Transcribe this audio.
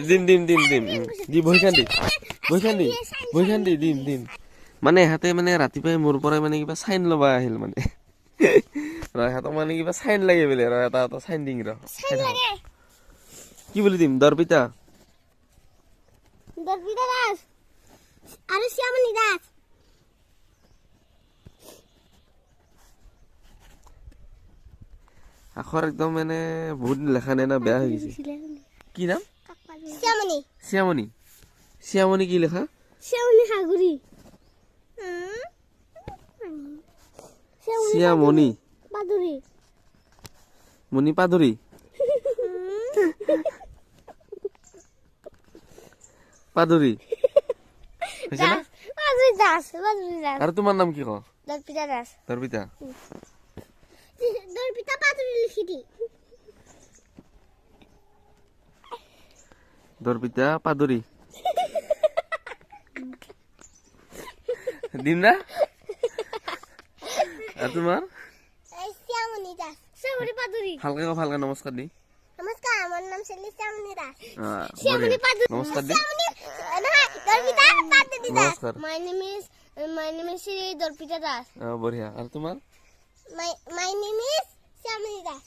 দিম দিম দিম দিম দি বহিখান দি বহিখান দি বহিখান দি দিম দিম মানে ইহঁতে মানে ৰাতিপুৱাই মোৰ পৰাই মানে কিবা চাইন ল'বা আহিল মানে ইহঁতক মানে কিবা চাইন লাগে বোলে এটা এটা চাইন দিম ৰ কি বুলি দিম দৰপিতা দাস আৰু শ্যামণি দাস আখৰ একদম মানে বহুত লেখা নাই না বেয়া হৈ গৈছে কি নাম শ্যামণি শ্যামণি শ্যামণি কি লেখা শ্যামণি হাগুৰি শ্যামণি পাদুৰি মণি পাদুৰি পাদুৰি হৈছে না পাদুৰি দাস আৰু তোমাৰ নাম কি ক দৰপিতা দাস দৰপিতা দৰপিতা পাদুৰি লিখি দি দৰপিতা পাদুৰি দিম না আৰু তোমাৰ শ্যামণি দাস শ্যামণি পাদুৰি ভালকে ক ভালকে নমস্কাৰ দি নমস্কাৰ মোৰ নাম শ্যামণি দাস বঢ়িয়া। শ্যামণি পাদুৰি নমস্কাৰ দি নহয় দৰপিতা পাদুৰি দাস নমস্কাৰ my name is Sri দৰপিতা Das বঢ়িয়া আৰু তোমাৰ my name is শ্যামণি দাস